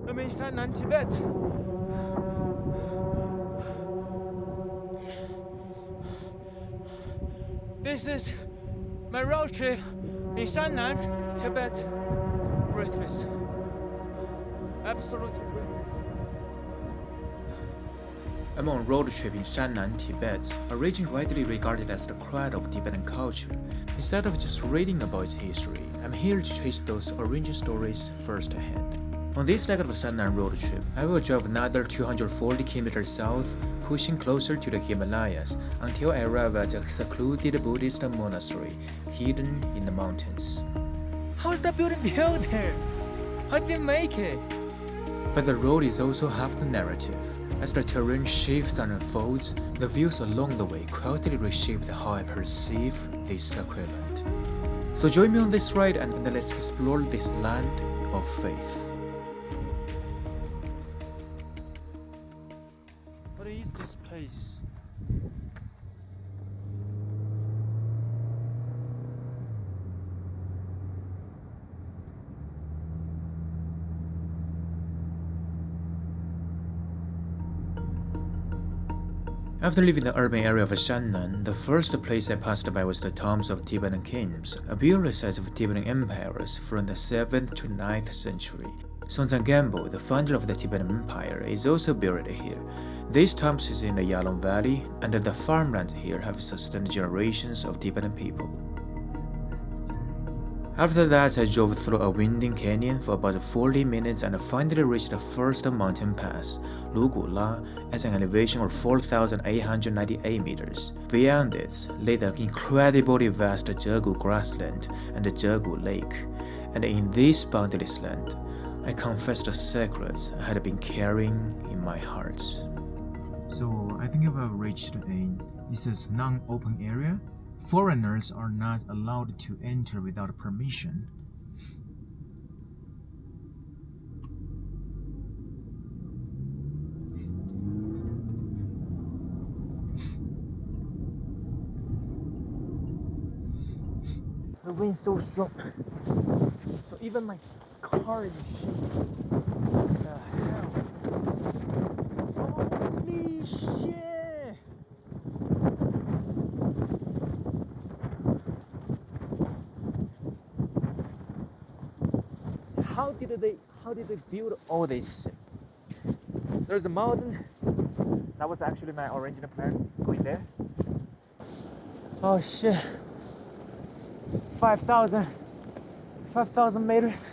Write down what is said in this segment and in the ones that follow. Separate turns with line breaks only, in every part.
I'm in Shannan, Tibet. This is my road trip in Shannan, Tibet. Breathless. Absolutely breathless.
I'm on a road trip in Shannan, Tibet, a region widely regarded as the cradle of Tibetan culture. Instead of just reading about its history, I'm here to trace those origin stories firsthand. On this leg of the Shannan road trip, I will drive another 240 kilometers south, pushing closer to the Himalayas until I arrive at a secluded Buddhist monastery hidden in the mountains.
How is that building built there? How did they make it?
But the road is also half the narrative. As the terrain shifts and unfolds, the views along the way quietly reshape how I perceive this sacred land. So join me on this ride and let's explore this land of faith.
What is this place?
After leaving the urban area of Shannan, the first place I passed by was the tombs of Tibetan kings, a burial sites of Tibetan empires from the 7th to 9th century. Songtsen Gampo, the founder of the Tibetan Empire, is also buried here. These tombs is in the Yalong Valley, and the farmlands here have sustained generations of Tibetan people. After that, I drove through a winding canyon for about 40 minutes and finally reached the first mountain pass, Lugu La, at an elevation of 4,898 meters. Beyond it lay the incredibly vast Zhegu grassland and the Zhegu lake, and in this boundless land, I confessed the secrets I had been carrying in my heart. So I think I've reached this is non-open area. Foreigners are not allowed to enter without permission.
The wind's so strong. So even my car is What the hell? Holy shit! How did they build all this shit? There's a mountain. That was actually my original plan, going there. Oh shit. 5,000 meters.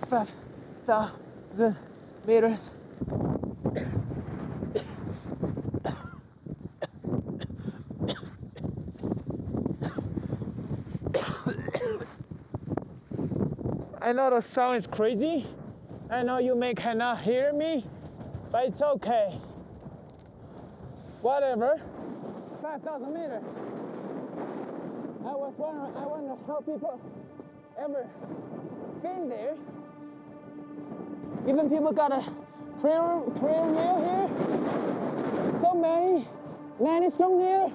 5,000 meters. I know the sound is crazy. I know you may cannot hear me, but it's okay. Whatever. 5,000 meters. I wonder how people ever been there. Even people got a prayer wheel here. So many strong here.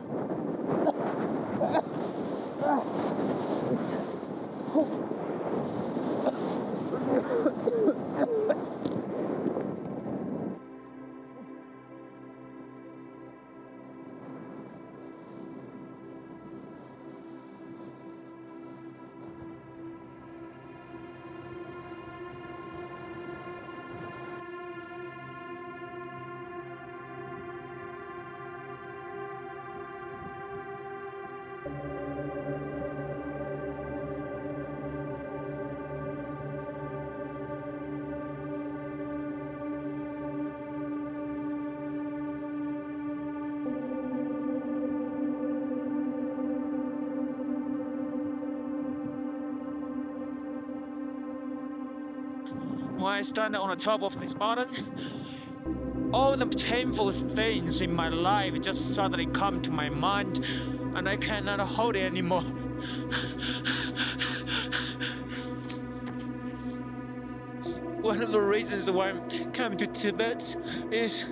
When I stand on the top of this mountain, all the painful things in my life just suddenly come to my mind, and I cannot hold it anymore. One of the reasons why I'm coming to Tibet is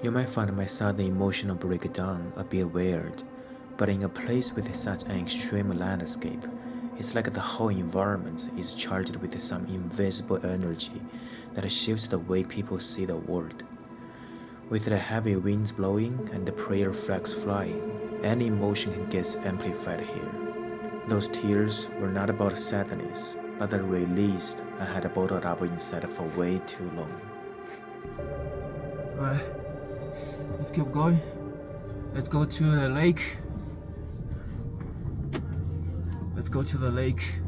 You might find my sudden emotional breakdown a bit weird, but in a place with such an extreme landscape, it's like the whole environment is charged with some invisible energy that shifts the way people see the world. With the heavy winds blowing and the prayer flags flying, any emotion gets amplified here. Those tears were not about sadness, but the release I had bottled up inside for way too long.
Alright, let's keep going. Let's go to the lake. Let's go to the lake.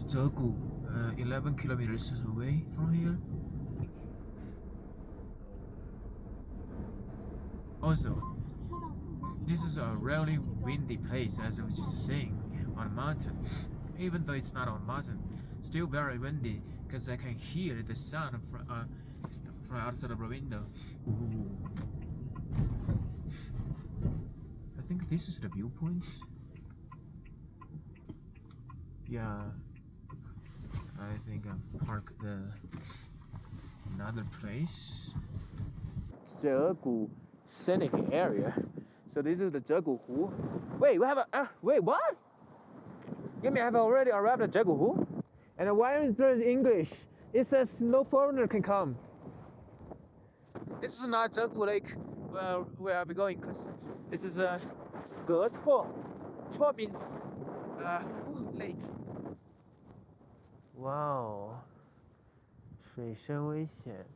Zhegu, 11 kilometers away from here. Also, this is a really windy place, as I was just saying, on a mountain. Even though it's not on a mountain, still very windy because I can hear the sound from outside of the window. Ooh. I think this is the viewpoint. Yeah, I think I've parked another place. Zhegu scenic area. So this is the Zhegu Hu. Wait, we have a wait, what? You mean I've already arrived at Zhegu Hu? And why is there English? It says no foreigner can come. This is not Zhegu Lake where I'll be going, because this is a Gecuo. Cuo means lake. Wow. 水深危险.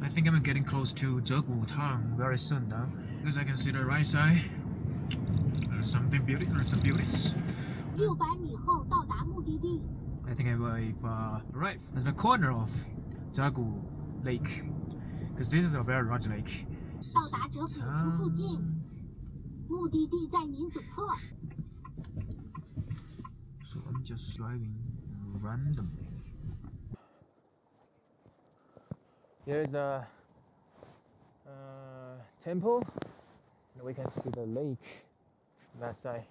I think I'm getting close to Zhegu town very soon now, because I can see the right side. There's some beauties.
600米后到达目的地。
I think I will arrive at the corner of Zhegu Lake, because this is a very large lake.
到达折柄湖附近，目的地在您左侧。
So I'm just driving randomly. There's a temple, and we can see the lake on that side.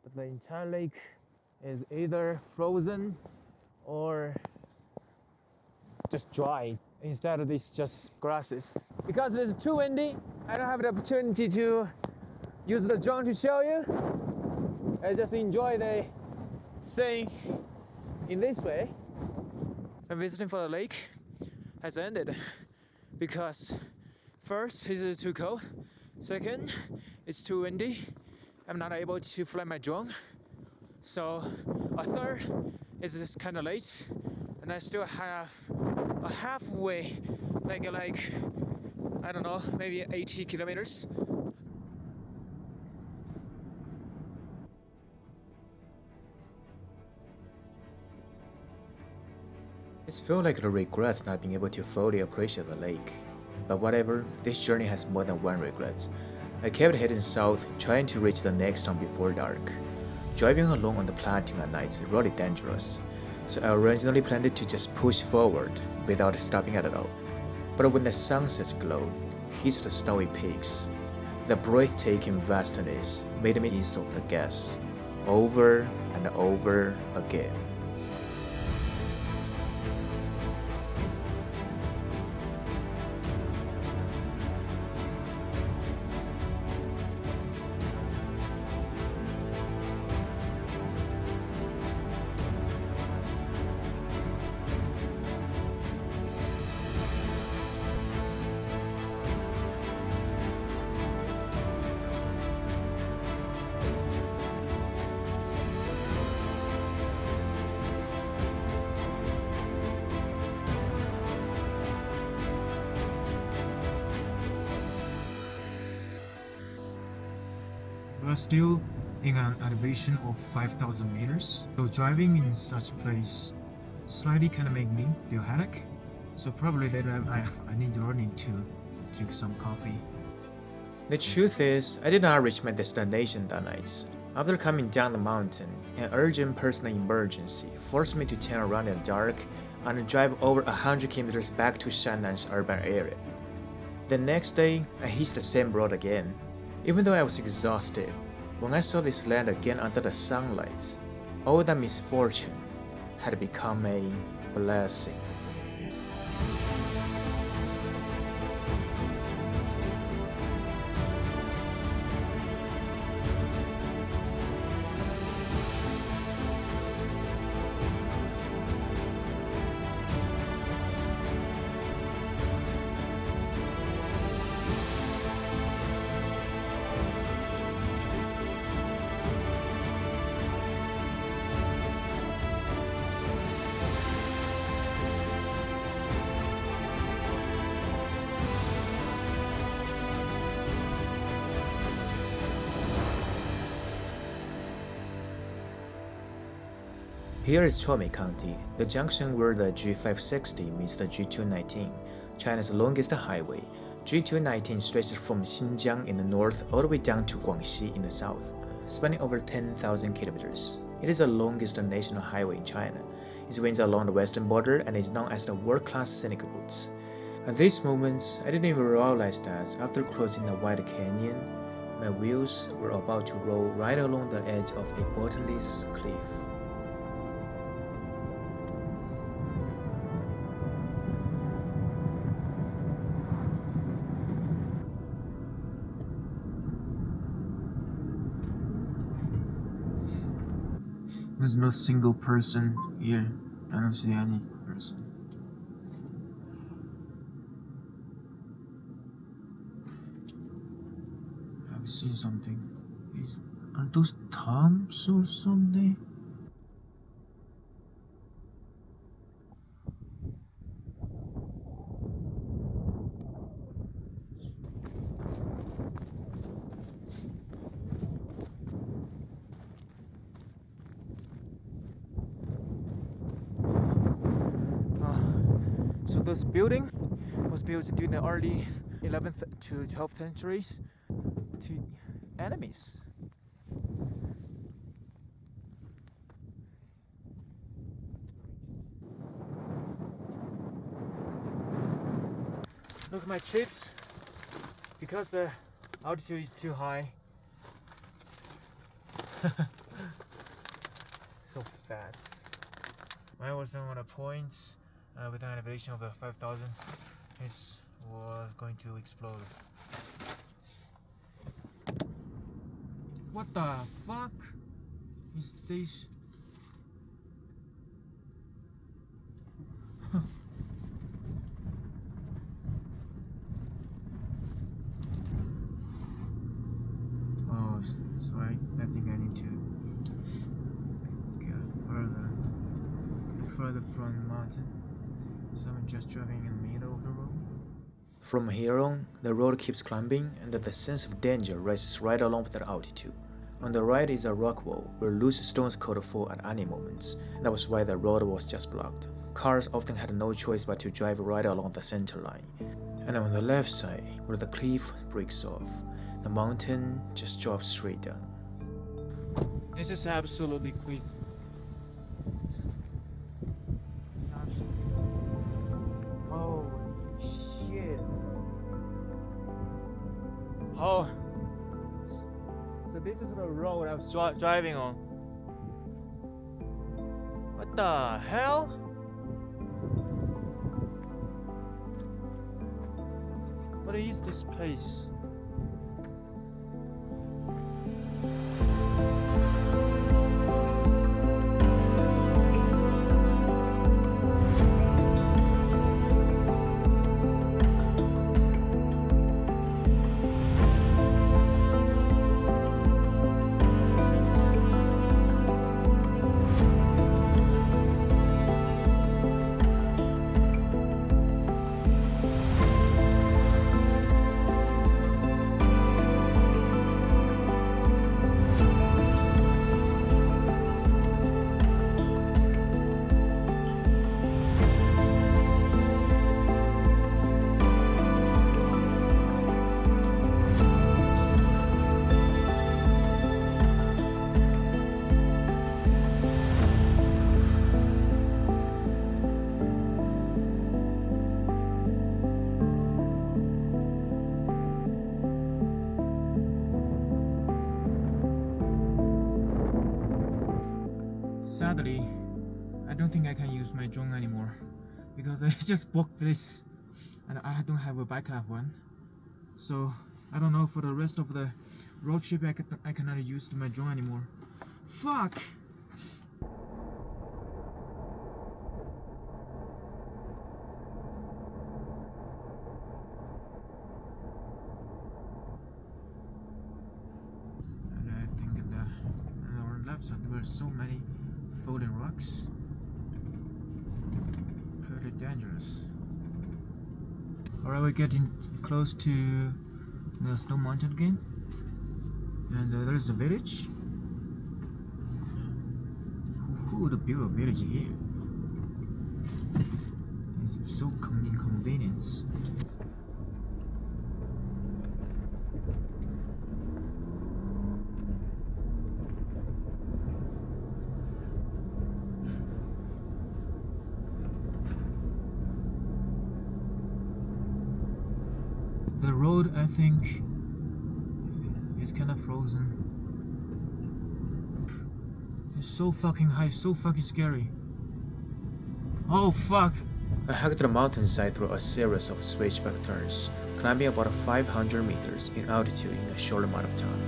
But the entire lake is either frozen or just dry. Instead of this, just grasses. Because it's too windy, I don't have the opportunity to use the drone to show you. I just enjoy the staying in this way. I'm visiting for the lake has ended because first, it's too cold. Second, it's too windy. I'm not able to fly my drone. So a third is just kind of late, and I still have a halfway, like I don't know, maybe 80 kilometers.
It feels like the regrets not being able to fully appreciate the lake. But whatever, this journey has more than one regret. I kept heading south, trying to reach the next town before dark. Driving alone on the plateau at night is really dangerous, so I originally planned to just push forward without stopping at all. But when the sunset's glow hits the snowy peaks, the breathtaking vastness made me ease off the gas, over and over again.
We're still in an elevation of 5,000 meters, so driving in such a place slightly kind of make me feel headache. So probably later I need learning to drink some coffee.
The truth is, I did not reach my destination that night. After coming down the mountain, an urgent personal emergency forced me to turn around in the dark and drive over 100 kilometers back to Shannan's urban area. The next day, I hitched the same road again. Even though I was exhausted, when I saw this land again under the sunlight, all that misfortune had become a blessing. Here is Chuomei County, the junction where the G560 meets the G219, China's longest highway. G219 stretches from Xizang in the north all the way down to Guangxi in the south, spanning over 10,000 kilometers. It is the longest national highway in China. It winds along the western border and is known as the world-class scenic routes. At this moment, I didn't even realize that after crossing the wide canyon, my wheels were about to roll right along the edge of a bottomless cliff. There's no single person here. I don't see any person. I've seen something. Are those tombs or something? So this building was built during the early 11th to 12th centuries to enemies. Look at my cheeks, because the altitude is too high. So fat. I was on a point with an elevation of 5,000. It was going to explode. What the fuck is this? Oh, so I think I need to get further from the mountain. So I'm just driving in the middle of the road. From here on, the road keeps climbing and the sense of danger rises right along with the altitude. On the right is a rock wall where loose stones could fall at any moment. That was why the road was just blocked. Cars often had no choice but to drive right along the center line. And on the left side, where the cliff breaks off, the mountain just drops straight down. This is absolutely crazy. Oh, so this is the road I was driving on. What the hell? What is this place?
sadly, I don't think I can use my drone anymore because I just booked this and I don't have a backup one. So I don't know, for the rest of the road trip I cannot use my drone anymore. Fuck! And I think on our left side there were so many falling rocks. Pretty dangerous. Alright, we're getting close to the snow mountain again, and there's a village. Who would build a village here? It's so inconvenience. The road, I think, is kind of frozen. It's so fucking high, so fucking scary. Oh fuck!
I hiked the mountainside through a series of switchback turns, climbing about 500 meters in altitude in a short amount of time.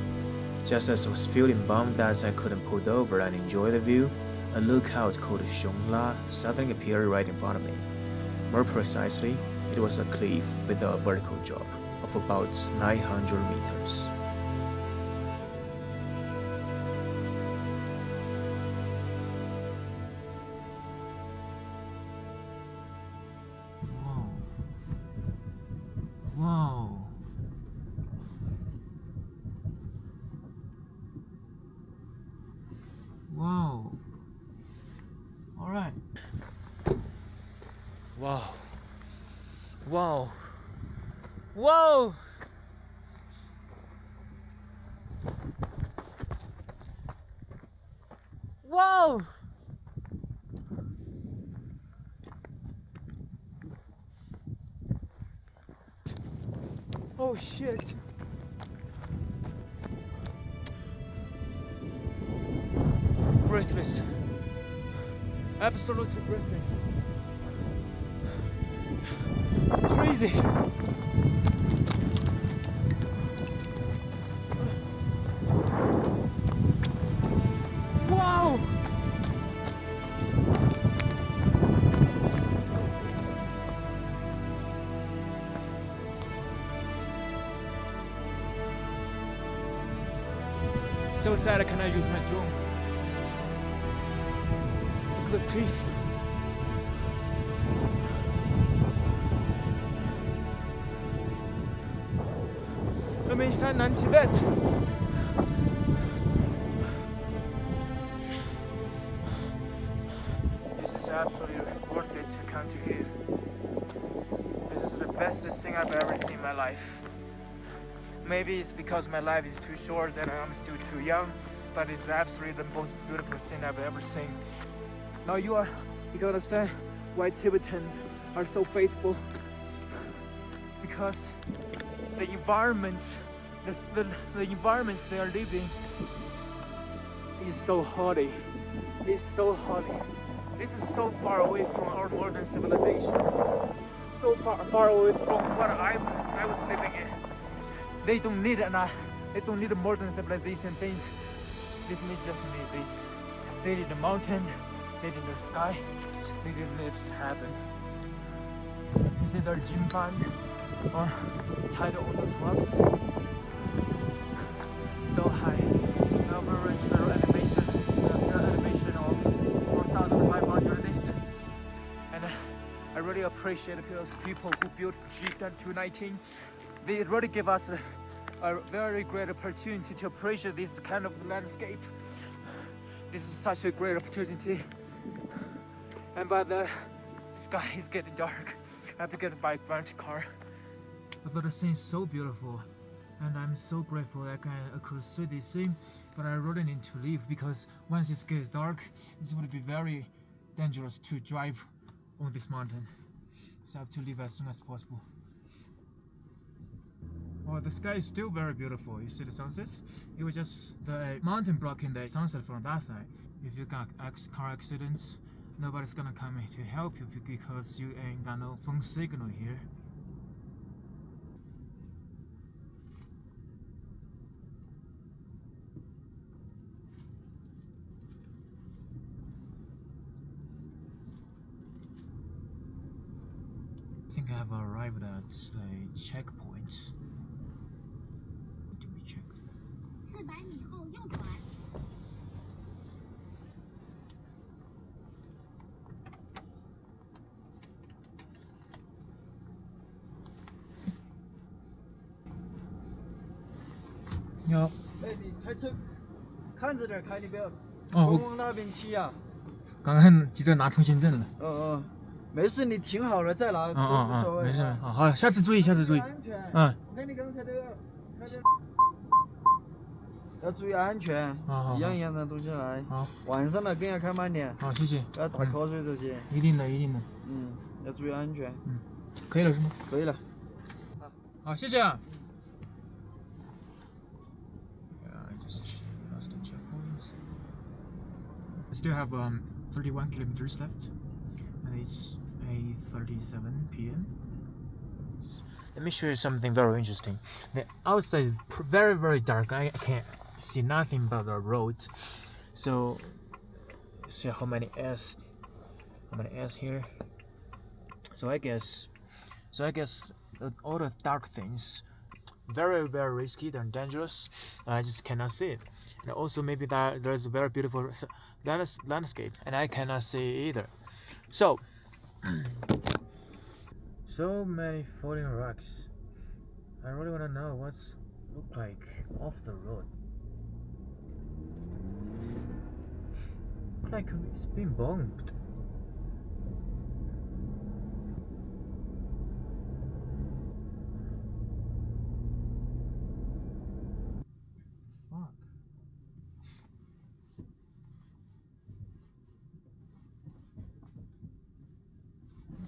Just as I was feeling bummed that I couldn't pull over and enjoy the view, a lookout called Xiongla suddenly appeared right in front of me. More precisely, it was a cliff with a vertical drop of about 900 meters.
Whoa. Whoa. Alright. Wow. Wow. Whoa! Whoa! Oh shit! Breathless. Absolutely breathless. Crazy! Wow! So sad I cannot use my drone. Look at the cliff. I'm in Shannan, Tibet. This is absolutely worth it to come to here. This is the best thing I've ever seen in my life. Maybe it's because my life is too short and I'm still too young, but it's absolutely the most beautiful thing I've ever seen. Now you can understand why Tibetans are so faithful, because the environments they are living is so holy. It's so holy. This is so far away from our modern civilization. So far away from what I was living in. They don't need a modern civilization things. This needs definitely this. They need the mountain, they need the sky, they need this happen. You see their gym fund or tied on those rocks. So high. Now we reached the elevation of 4,500 at least. And I really appreciate those people who built Xizang 219. They really give us a very great opportunity to appreciate this kind of landscape. This is such a great opportunity. But the sky is getting dark. I have to get a rental car. But the scene is so beautiful, and I'm so grateful that I could see this scene. But I really need to leave because once it gets dark, it would be very dangerous to drive on this mountain. So I have to leave as soon as possible. Well, the sky is still very beautiful. You see the sunsets? It was just the mountain blocking the sunset from that side. If you got car accidents, nobody's gonna come to help you because you ain't got no phone signal here. I think I have arrived at a checkpoint. To be checked.
400米后右转。
要
哎，你开车看着点开，你不要
哦，
往那边骑呀。
刚刚急着拿通行证了。
没事，你停好了再拿都无所谓。
没事，好，下次注意，下次注意。
安全。
你
看你刚才这个，要注意安全。
好，
一样一样的东西来。
好，
晚上了更要开慢点。
好，谢谢。
不要打瞌睡这些。
一定的，一定的。
要注意安全。
可以了是吗？
可以了。
好，谢谢啊。I just passed the checkpoint. I still have 31 kilometers left, and it's 8:37 p.m. Let me show you something very interesting. The outside is very, very dark. I can't see nothing but the road. So, see how many S here. So I guess all the dark things, very, very risky and dangerous. I just cannot see it. And also maybe that there's a very beautiful landscape, and I cannot see either. So many falling rocks. I really want to know what's look like off the road. Look like it's been bombed. Fuck.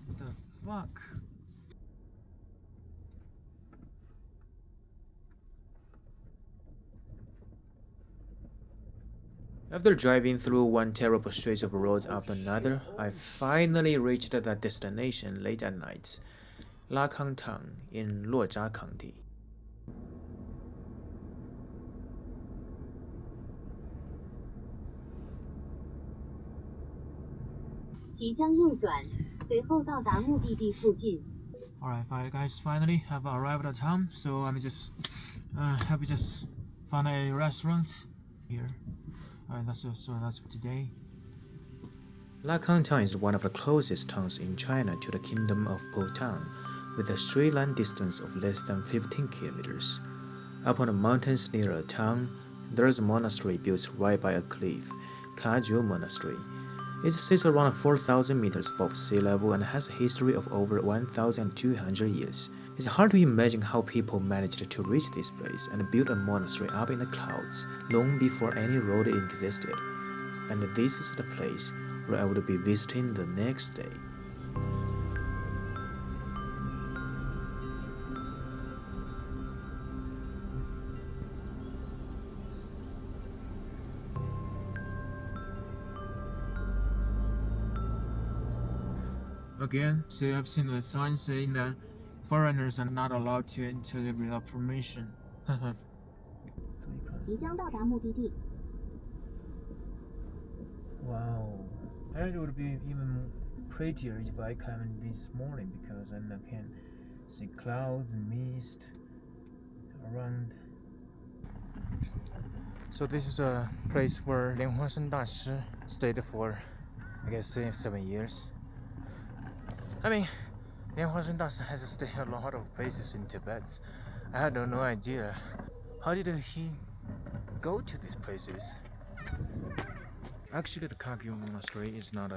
What the fuck?
After driving through one terrible stretch of roads after another, I finally reached that destination late at night, Lakang Town in Luozha County.
即将右转，随后到达目的地附近。
Alright, guys, finally have arrived at town. So I'm just happy just found a restaurant here. Alright, that's for today.
Lakang Town is one of the closest towns in China to the Kingdom of Bhutan, with a straight line distance of less than 15 kilometers. Up on the mountains near the town, there is a monastery built right by a cliff, Kajiul Monastery. It sits around 4,000 meters above sea level and has a history of over 1,200 years. It's hard to imagine how people managed to reach this place and build a monastery up in the clouds long before any road existed. And this is the place where I would be visiting the next day.
Again, so I've seen the sign saying that foreigners are not allowed to enter without permission.
即将到达目的地。
Wow, and it would be even prettier if I come in this morning because then I can see clouds and mist around. So this is a place where Lian Huashen Dashi stayed for, I guess, 7 years. I mean, Lian Huashen Dashi has stayed a lot of places in Tibet. I had no idea. How did he go to these places? Actually, the Kajiul Monastery is not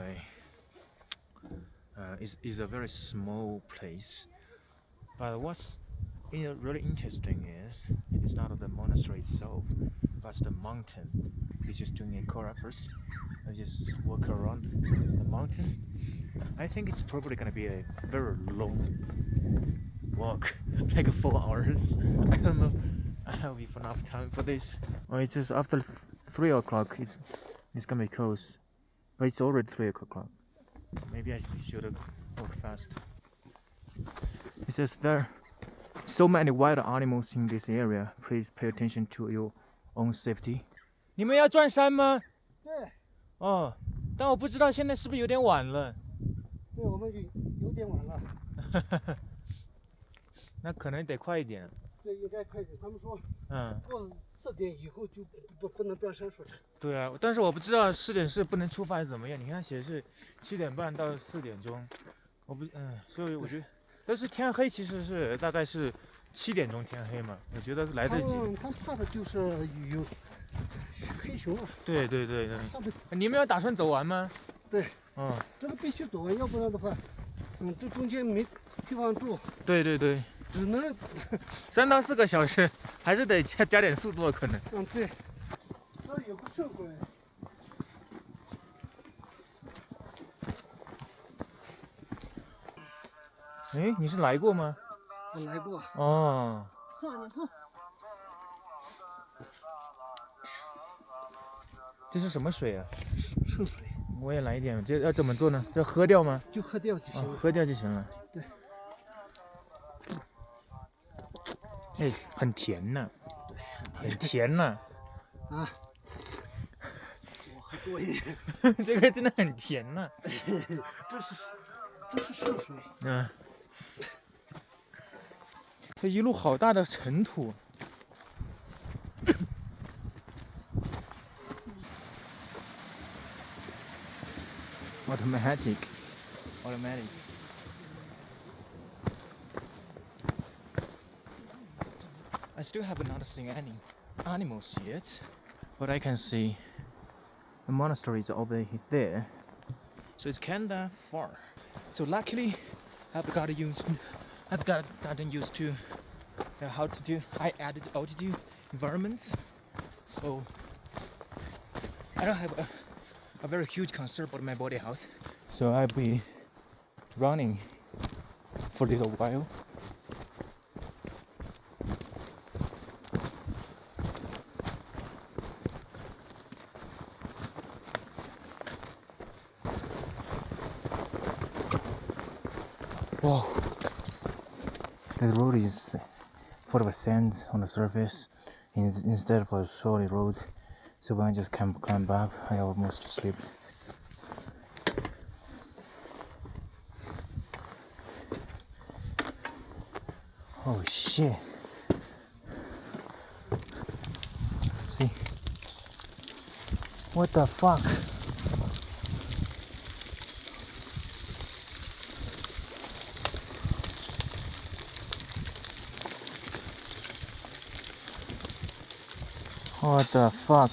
is a very small place. But what's really interesting is it's not the monastery itself, but the mountain. We're just doing a car first. I just walk around the mountain. I think it's probably gonna be a very long walk like 4 hours. I don't know. I have enough time for this. Oh, it's just after 3 o'clock. It's gonna be closed, but it's already 3 o'clock. So maybe I should walk fast. It says there are so many wild animals in this area. Please pay attention to your own safety. 你们要转山吗？
对。
哦，但我不知道现在是不是有点晚了。
对，我们有点晚了。
那可能得快一点。
对，应该快点。他们说，过4点以后就不能转山说的。
对啊，但是我不知道4点是不能出发还是怎么样。你看写的是7点半到4点钟，我不，所以我觉得，但是天黑其实是大概是7点钟天黑嘛，我觉得来得及。
他怕的就是有黑熊啊。
对。你们要打算走完吗？
对。这个必须走完，要不然的话，这中间没地方住。对。只能
3到4个小时，还是得加点速度可能。
对。这有个圣水。
哎，你是来过吗？
我来过。
哦。这是什么水啊？
圣水。
我也来一点。这要怎么做呢？要喝掉吗？
就喝掉就行了。
喝掉就行了。
对。
哎，很甜呐。对，很甜呐。
啊。我喝多一点。
这个真的很甜呐。
这是圣水。
这一路好大的尘土。Automatic. I still have not seen any animals yet, but I can see the monastery is over there. So it's kinda far. So luckily, I've gotten used to how to do high altitude environments. So I don't have a very huge concern about my body health. So I'll be running for a little while. Wow, the road is full of sand on the surface instead of a solid road. So when I just climb up, I almost slipped. Oh shit. See? What the fuck? What the fuck?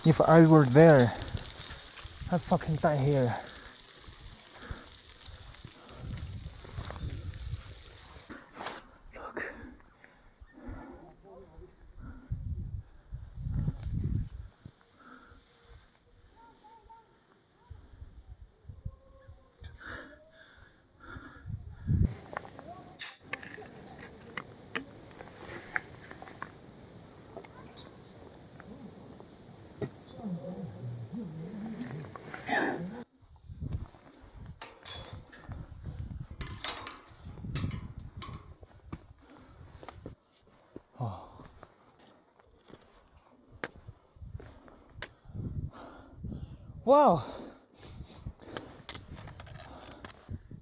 If I were there, I'd fucking die here. Look. Wow!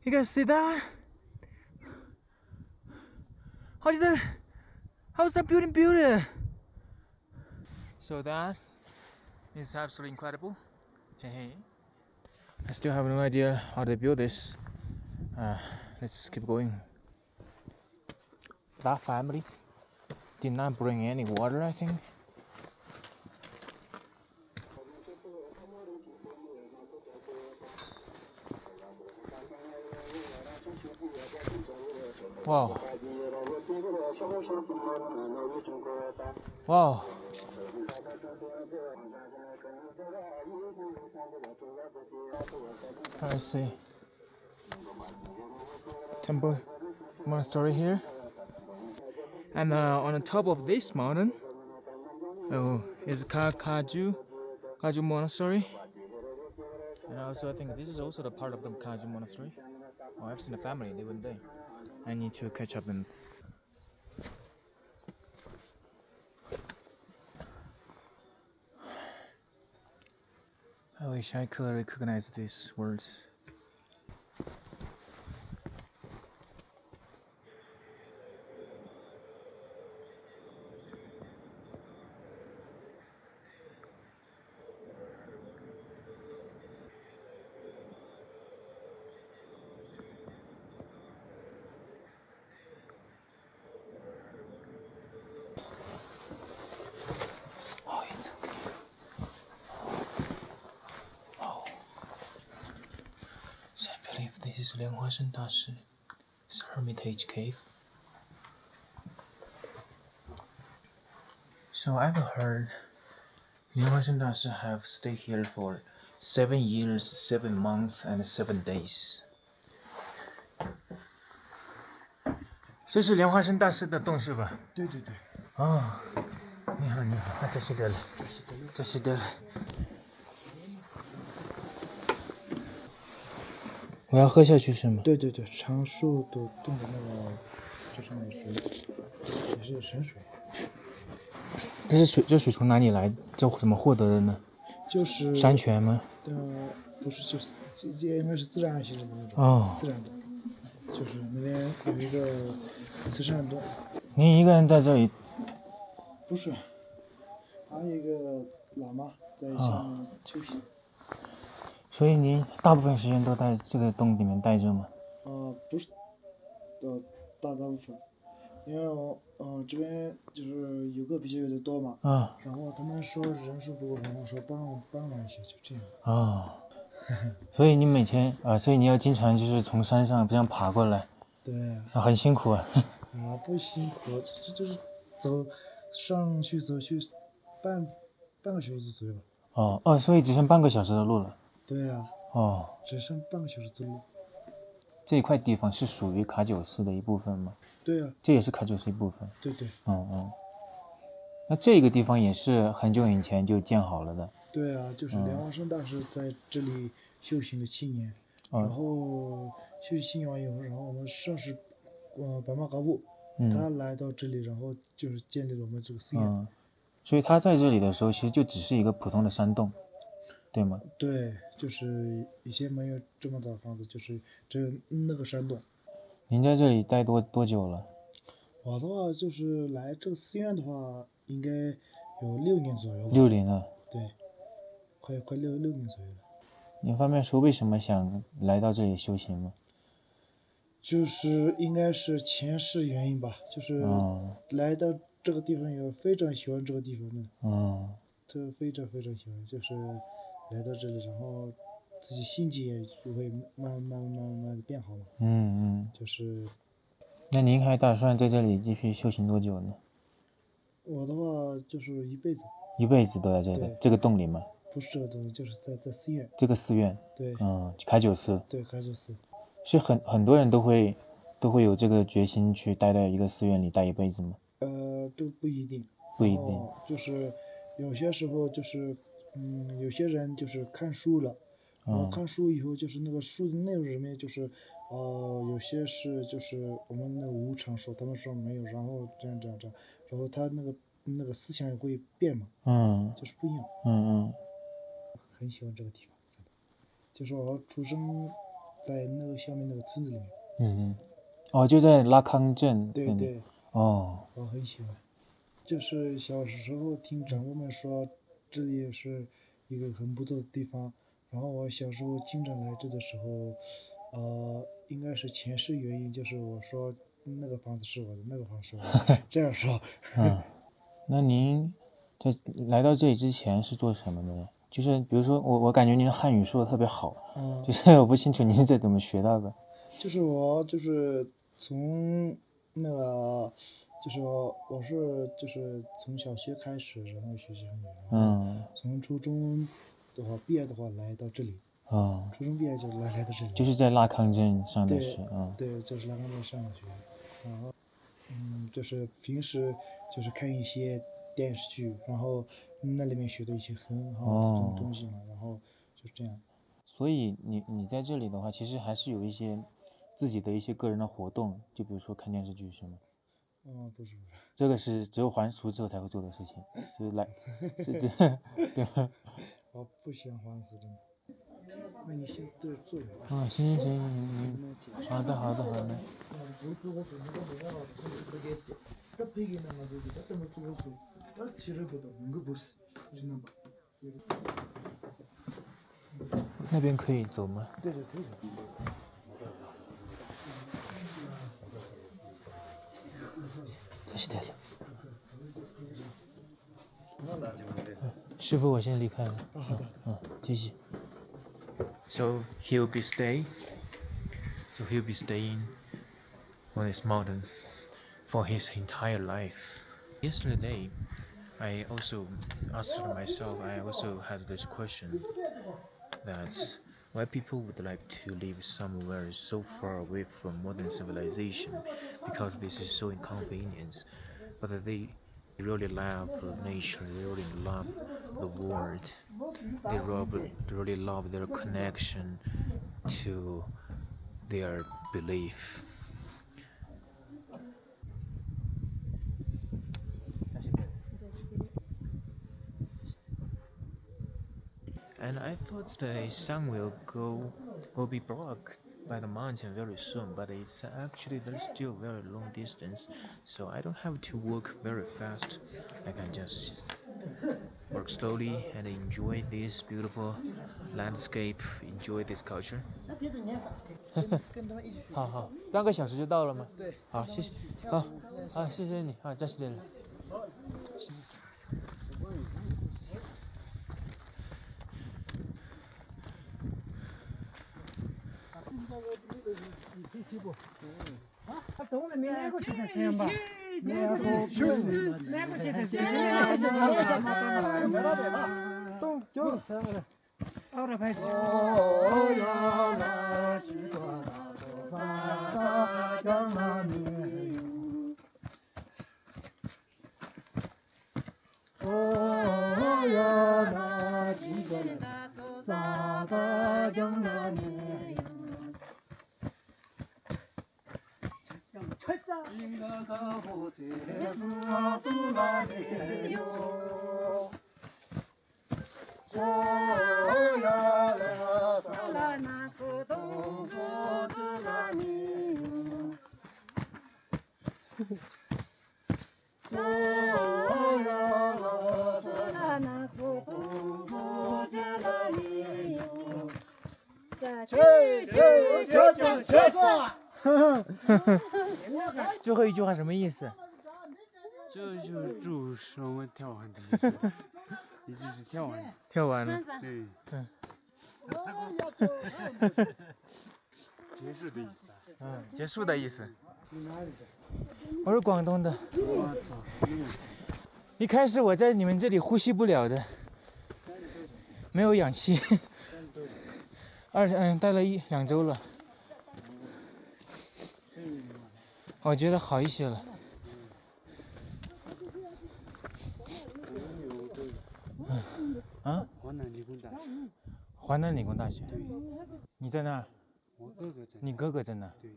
You guys see that? How's that building built? So that is absolutely incredible. Hey. I still have no idea how they built this. Let's keep going. That family did not bring any water, I think. Wow. Wow. Let's see. Temple monastery here. And on the top of this mountain is Kajiul Monastery. And also I think this is also the part of the Kajiul Monastery. Oh, I've seen a family, they went there. I need to catch up and I wish I could recognize these words. Oh, it's oh. So I believe this is Lianhuashen Dashi. It's a hermitage cave. So I've heard Lianhuashen Dashi have stayed here for 7 years, 7 months, and 7 days. 这是莲花生大师的洞是吧？
对对对。
哦，你好你好，这是得了，这是得了。我要喝下去是吗？
对对对，长树都冻的那个，就是那个水，也是神水。
这水从哪里来？这怎么获得的呢？
就是
山泉吗？
不是，就是这应该是自然形成的那种。
哦，
自然的，就是那边有一个慈善洞。
您一个人在这里？
不是，还有一个喇嘛在下面休息。
所以您大部分时间都在这个洞里面待着吗？
不是，大部分，因为我这边就是游客比较有的多嘛，然后他们说人数不够，然后说帮忙一些，就这样。
所以你每天所以你要经常就是从山上这样爬过来，
对，
很辛苦啊。
不辛苦，就是上去走去半个小时左右吧。
所以只剩半个小时的路了。
对啊。只剩半个小时的路。
这一块地方是属于卡九寺的一部分吗？
对啊，
这也是卡九寺一部分。
对对。
那这个地方也是很久以前就建好了的。
对啊，就是莲花生大师在这里修行了7年，然后修行7年完以后，然后我们上师白马嘎布，他来到这里，然后就是建立了我们这个寺院。
所以他在这里的时候，其实就只是一个普通的山洞，对吗？
对，就是以前没有这么大的房子，就是只有那个山洞。
您在这里待多久了？
我的话就是来这个寺院的话，应该有6年左右吧。
6年了。
对，快6年左右了。
您方便说为什么想来到这里修行吗？
就是应该是前世原因吧，就是来到这个地方以后非常喜欢这个地方的。他非常喜欢，就是来到这里，然后自己心情也就会慢慢的变好嘛。就是。
那您还打算在这里继续修行多久呢？
我的话就是一辈子。
一辈子都在这个洞里吗？
不是这个洞，就是在寺院。
这个寺院。
对。
卡九寺。
对，卡九寺。
是很多人都会有这个决心去待在一个寺院里待一辈子吗？
都不一定。
不一定。
就是有些时候就是有些人就是看书了，然后看书以后就是那个书的内容里面就是有些是就是我们那个无常说，他们说没有，然后这样，然后他那个思想也会变嘛。就是不一样。很喜欢这个地方，就是我出生在那个下面那个村子里面。
就在拉康镇。
对对。我很喜欢。就是小时候听长辈们说，这里也是一个很不错的地方。然后我小时候经常来这的时候，应该是前世原因，就是我说那个房子是我的，那个房子是我的，这样说。
那您在来到这里之前是做什么的呢？就是比如说我感觉您的汉语说的特别好，就是我不清楚您是怎么学到的。
就是我就是从那个。就是我是就是从小学开始，然后学习汉语，然后从初中的话毕业的话来到这里，
哦，
初中毕业就来到这里。
就是在拉康镇上的学啊。
对，就是拉康镇上的学，然后就是平时就是看一些电视剧，然后那里面学的一些很好的东西嘛，然后就这样。
所以你在这里的话，其实还是有一些自己的一些个人的活动，就比如说看电视剧，是吗？
不是，
这个是只有还俗之后才会做的事情，就是来，对吧？
我不喜欢还俗真的。那你先对着坐一会儿。
行，好的。那边可以走吗？
对，可以。
这是对了。师傅，我先离开了。
好的。
谢谢。So he'll be staying on this mountain for his entire life. Yesterday, I also asked myself, I also had this question, that's why people would like to live somewhere so far away from modern civilization, because this is so inconvenient, but they really love nature, they really love the world, they really love their connection to their belief. And I thought the sun will be blocked by the mountain very soon, but it's actually there's still very long distance, so I don't have to walk very fast. I can just work slowly and enjoy this beautiful landscape, enjoy this culture. 好，半个小时就到了吗？
对。
好，谢谢。好，谢谢你。好，再见了。最后一句话什么意思？
这就是祝升温跳完的意思，已经是跳完了。
跳完了。
对。结束的意思。
结束的意思。我是广东的。
我操！
一开始我在你们这里呼吸不了的，没有氧气。待了1-2周了，我觉得好一些了。
华南理工大学。
华南理工大学。
对。
你在那儿？
我哥哥在。
你哥哥在那儿？
对。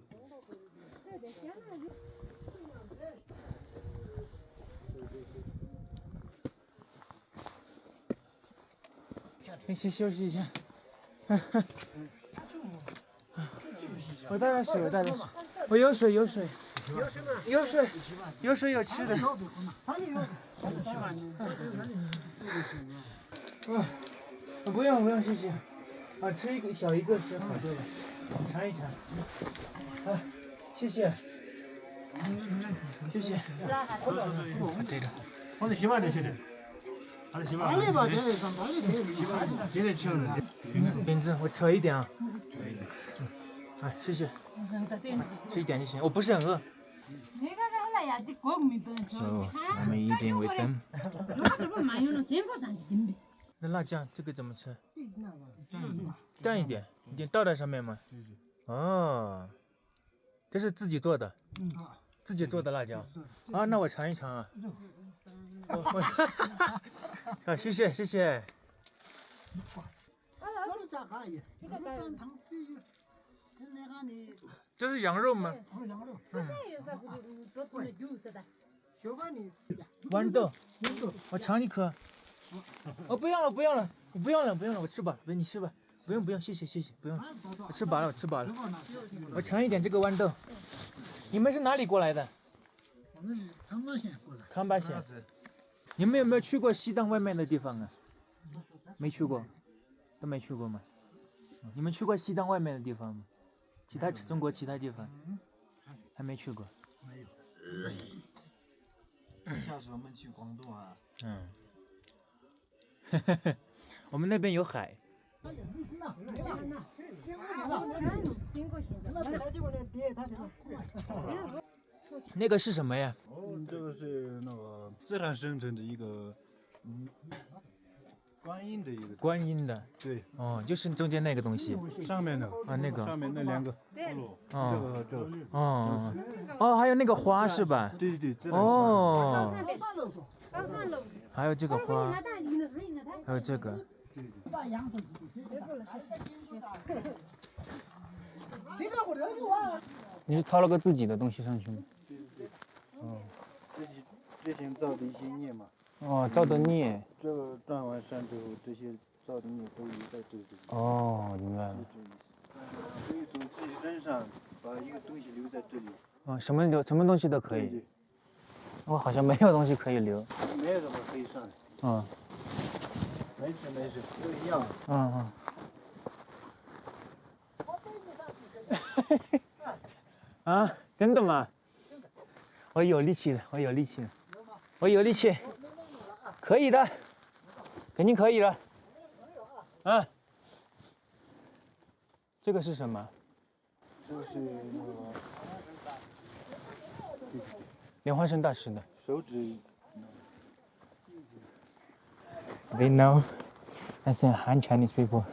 先休息一下。我带点水，我有水，有吃的。不用，谢谢。吃一个小一个就好多了，尝一尝。谢谢。谢谢。对的。
我在西马这些的。
饼子，我扯一点啊。谢谢。吃一点就行，我不是很饿。So I'm eating with them.
那辣酱这个怎么吃？蘸一点，你倒在上面吗？哦，这是自己做的，自己做的辣椒啊，那我尝一尝啊。啊，谢谢谢谢。这是羊肉吗？豌豆，我尝一颗。哦，不要了，不要了，我不要了，不用了，我吃饱了，你吃吧，不用，谢谢，不用，我吃饱了，我吃饱了。我尝一点这个豌豆。你们是哪里过来的？
我们是康巴县过来。
康巴县。你们有没有去过西藏外面的地方啊？没去过，都没去过吗？你们去过西藏外面的地方吗？中国其他地方？还没去过。
没有。
下次我们去广东啊。
我们那边有海。那个是什么呀？
这个是那个自然生成的一个，观音的一个。
观音的。
对。
哦，就是中间那个东西。
上面的
啊，那个。
上面那两个。
哦。
这个。
哦，还有那个花是吧？
对。
哦。还有这个花，还有这个。你是掏了个自己的东西上去吗？
哦。之前造的一些孽嘛。
哦，造的孽。
这个转完山之后，这些造的孽都留在这里。
哦，明白了。
可以从自己身上把一个东西留在这里。
哦，什么东西都可以。
对。
我好像没有东西可以留。
没有什么可以上来。没事，都一样。
啊，真的吗？我有力气了，可以的，肯定可以的。这个是什么？
这个是那个
莲花生大师的。
手指。
They know, as in Han Chinese people,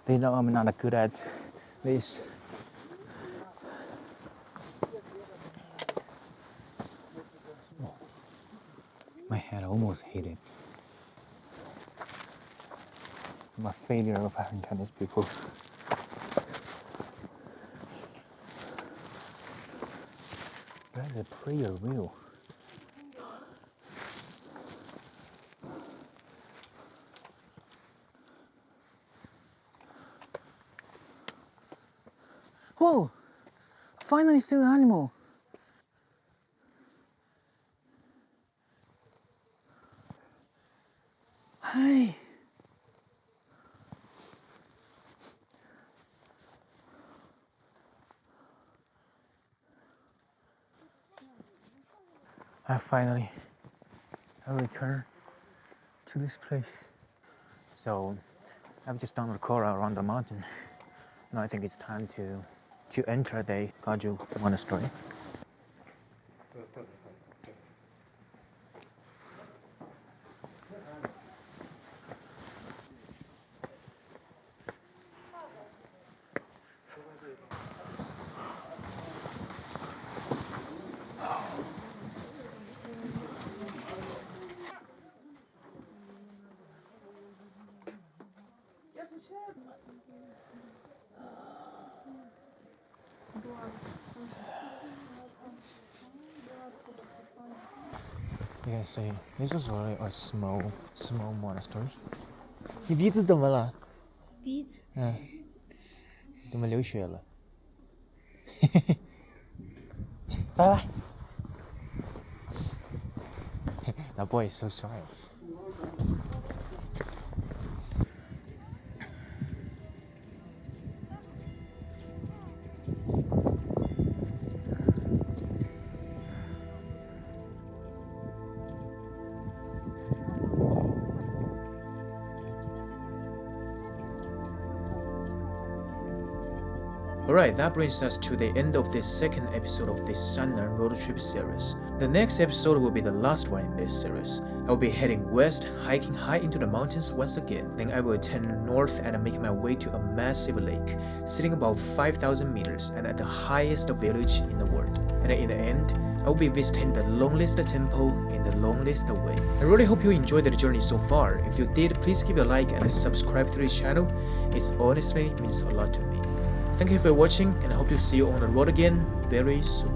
they know I'm not good at this. My head almost hit it. I'm a failure of Han Chinese people. There's a prayer wheel. Whoa! Finally still an animal. Hey. I finally returned to this place. So I've just done a call around the mountain. Now I think it's time to enter the Kajiul Monastery. You can see this is really a small monastery. 你鼻子怎么了？
鼻子。
怎么流血了？拜拜。That boy is so shy.
Alright, that brings us to the end of this second episode of this Shannan road trip series. The next episode will be the last one in this series. I will be heading west, hiking high into the mountains once again. Then I will turn north and make my way to a massive lake, sitting about 5,000 meters and at the highest village in the world. And in the end, I will be visiting the loneliest temple in the loneliest way. I really hope you enjoyed the journey so far. If you did, please give a like and subscribe to this channel. It honestly means a lot to me. Thank you for watching and I hope to see you on the road again very soon.